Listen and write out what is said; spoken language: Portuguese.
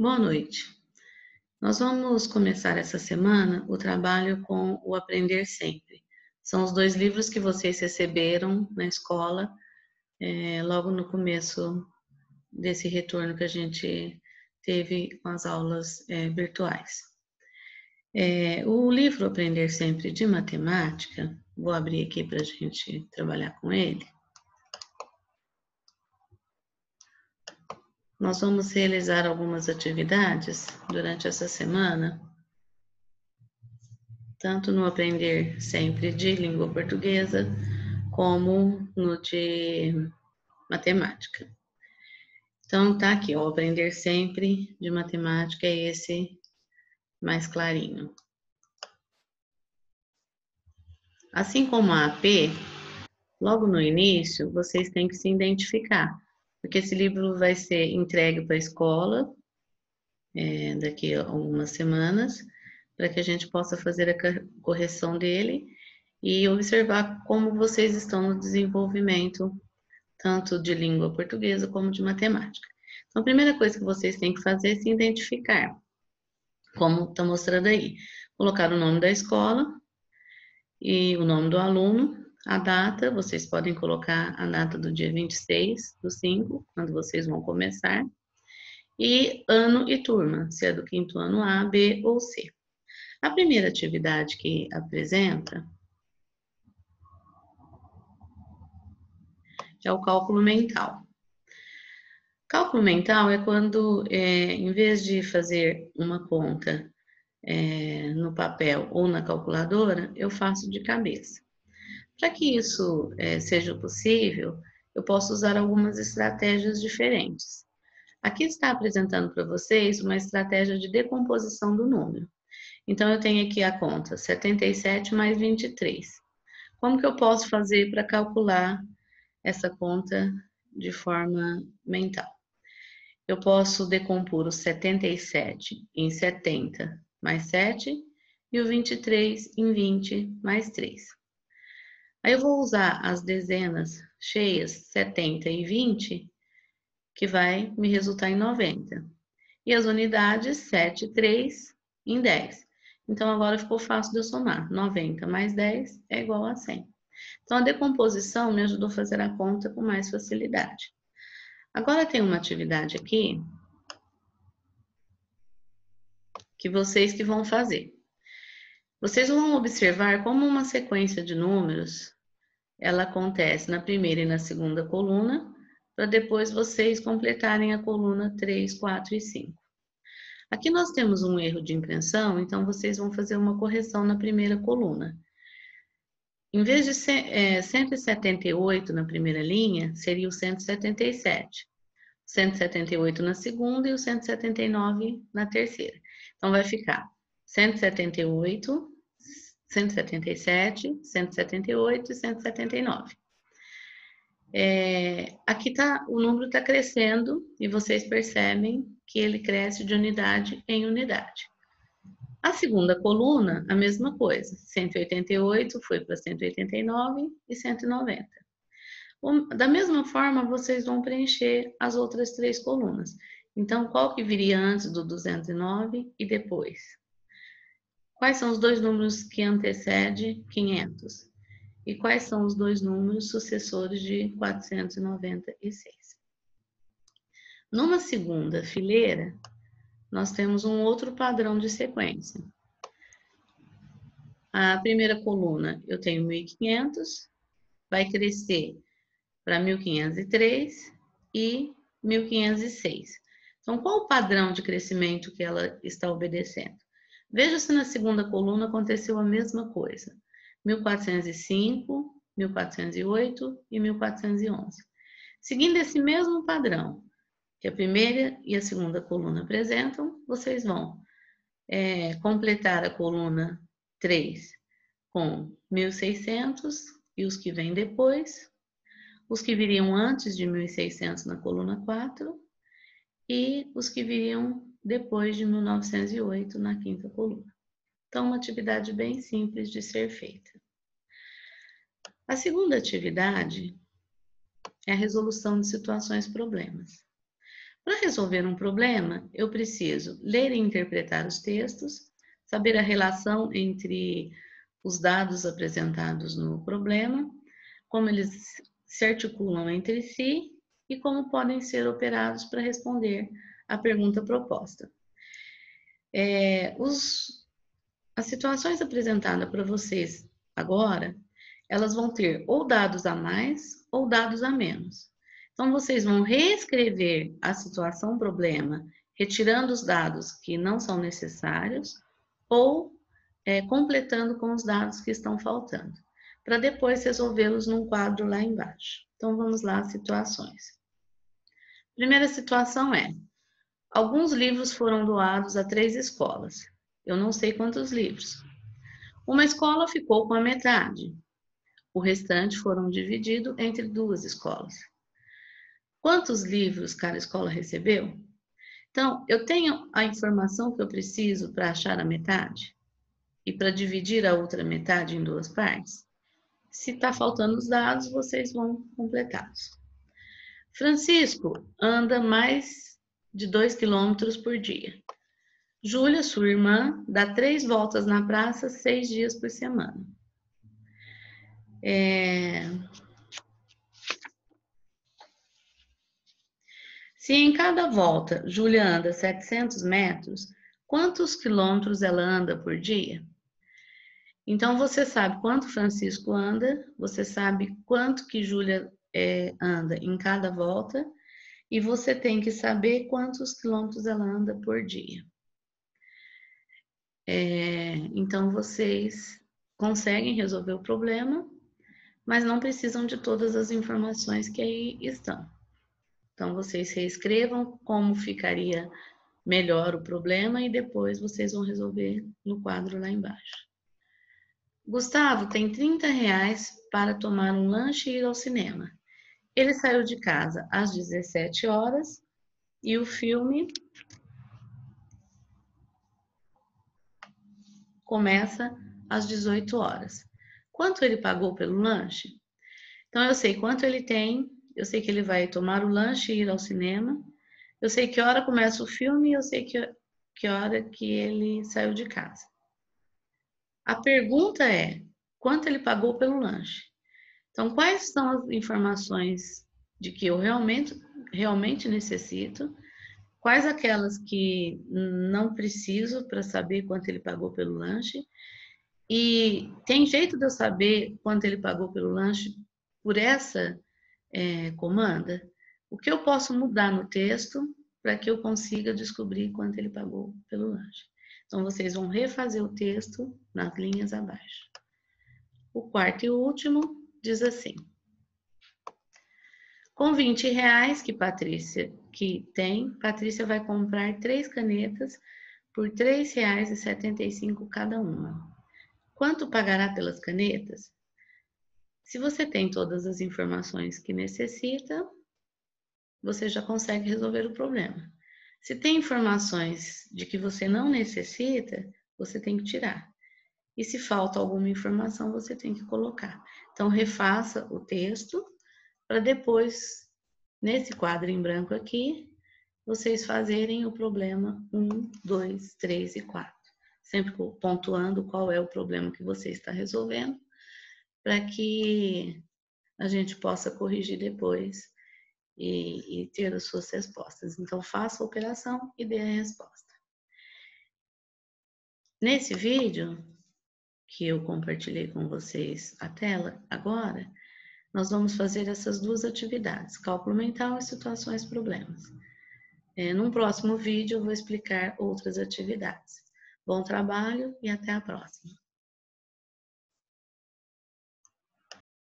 Boa noite. Nós vamos começar essa semana o trabalho com o Aprender Sempre. São os 2 livros que vocês receberam na escola, logo no começo desse retorno que a gente teve com as aulas virtuais. O livro Aprender Sempre de Matemática, vou abrir aqui para a gente trabalhar com ele. Nós vamos realizar algumas atividades durante essa semana, tanto no Aprender Sempre de Língua Portuguesa, como no de Matemática. Então, tá aqui, o Aprender Sempre de Matemática é esse mais clarinho. Assim como a AP, logo no início, vocês têm que se identificar, porque esse livro vai ser entregue para a escola daqui a algumas semanas, para que a gente possa fazer a correção dele e observar como vocês estão no desenvolvimento, tanto de língua portuguesa como de matemática. Então, a primeira coisa que vocês têm que fazer é se identificar, como está mostrando aí. Colocar o nome da escola e o nome do aluno, a data, vocês podem colocar a data do dia 26/5, quando vocês vão começar, e ano e turma, se é do 5º ano A, B ou C. A primeira atividade que apresenta é o cálculo mental. Cálculo mental é quando, em vez de fazer uma conta no papel ou na calculadora, eu faço de cabeça. Para que isso seja possível, eu posso usar algumas estratégias diferentes. Aqui está apresentando para vocês uma estratégia de decomposição do número. Então, eu tenho aqui a conta 77 mais 23. Como que eu posso fazer para calcular essa conta de forma mental? Eu posso decompor o 77 em 70 mais 7 e o 23 em 20 mais 3. Aí eu vou usar as dezenas cheias, 70 e 20, que vai me resultar em 90. E as unidades, 7 e 3 em 10. Então, agora ficou fácil de eu somar. 90 mais 10 é igual a 100. Então, a decomposição me ajudou a fazer a conta com mais facilidade. Agora tem uma atividade aqui que vocês que vão fazer. Vocês vão observar como uma sequência de números, ela acontece na primeira e na segunda coluna, para depois vocês completarem a coluna 3, 4 e 5. Aqui nós temos um erro de impressão, então vocês vão fazer uma correção na primeira coluna. Em vez de 178 na primeira linha, seria o 177. 178 na segunda e o 179 na terceira. Então, vai ficar 178, 177, 178 e 179. Aqui o número está crescendo e vocês percebem que ele cresce de unidade em unidade. A segunda coluna, a mesma coisa. 188 foi para 189 e 190. Da mesma forma, vocês vão preencher as outras 3 colunas. Então, qual que viria antes do 209 e depois? Quais são os 2 números que antecedem 500? E quais são os 2 números sucessores de 496? Numa segunda fileira, nós temos um outro padrão de sequência. A primeira coluna, eu tenho 1.500, vai crescer para 1.503 e 1.506. Então, qual o padrão de crescimento que ela está obedecendo? Veja se na segunda coluna aconteceu a mesma coisa. 1.405, 1.408 e 1.411. Seguindo esse mesmo padrão que a primeira e a segunda coluna apresentam, vocês vão completar a coluna 3 com 1.600 e os que vêm depois, os que viriam antes de 1.600 na coluna 4 e os que viriam depois de 1908 na quinta coluna. Então, uma atividade bem simples de ser feita. A segunda atividade é a resolução de situações problemas. Para resolver um problema, eu preciso ler e interpretar os textos, saber a relação entre os dados apresentados no problema, como eles se articulam entre si e como podem ser operados para responder à pergunta proposta. As situações apresentadas para vocês agora, elas vão ter ou dados a mais ou dados a menos. Então, vocês vão reescrever a situação problema, retirando os dados que não são necessários ou completando com os dados que estão faltando, para depois resolvê-los num quadro lá embaixo. Então, vamos lá às situações. Primeira situação é: alguns livros foram doados a 3 escolas. Eu não sei quantos livros. Uma escola ficou com a metade. O restante foram divididos entre 2 escolas. Quantos livros cada escola recebeu? Então, eu tenho a informação que eu preciso para achar a metade e para dividir a outra metade em 2 partes? Se está faltando os dados, vocês vão completá-los. Francisco anda mais de 2 quilômetros por dia. Júlia, sua irmã, dá 3 voltas na praça 6 dias por semana. Se em cada volta Júlia anda 700 metros, quantos quilômetros ela anda por dia? Então, você sabe quanto Francisco anda, você sabe quanto que Júlia anda em cada volta, e você tem que saber quantos quilômetros ela anda por dia. Então, vocês conseguem resolver o problema, mas não precisam de todas as informações que aí estão. Então, vocês reescrevam como ficaria melhor o problema e depois vocês vão resolver no quadro lá embaixo. Gustavo tem 30 reais para tomar um lanche e ir ao cinema. Ele saiu de casa às 17 horas e o filme começa às 18 horas. Quanto ele pagou pelo lanche? Então, eu sei quanto ele tem, eu sei que ele vai tomar o lanche e ir ao cinema, eu sei que hora começa o filme e eu sei que hora que ele saiu de casa. A pergunta é, quanto ele pagou pelo lanche? Então, quais são as informações de que eu realmente necessito? Quais aquelas que não preciso para saber quanto ele pagou pelo lanche? E tem jeito de eu saber quanto ele pagou pelo lanche por essa comanda? O que eu posso mudar no texto para que eu consiga descobrir quanto ele pagou pelo lanche? Então, vocês vão refazer o texto nas linhas abaixo. O quarto e último diz assim: com 20 reais que Patrícia vai comprar 3 canetas por R$ 3,75 cada uma. Quanto pagará pelas canetas? Se você tem todas as informações que necessita, você já consegue resolver o problema. Se tem informações de que você não necessita, você tem que tirar. E se falta alguma informação, você tem que colocar. Então, refaça o texto para depois, nesse quadro em branco aqui, vocês fazerem o problema 1, 2, 3 e 4. Sempre pontuando qual é o problema que você está resolvendo, para que a gente possa corrigir depois e ter as suas respostas. Então, faça a operação e dê a resposta. Nesse vídeo que eu compartilhei com vocês a tela agora, nós vamos fazer essas 2 atividades, cálculo mental e situações problemas. Num próximo vídeo eu vou explicar outras atividades. Bom trabalho e até a próxima.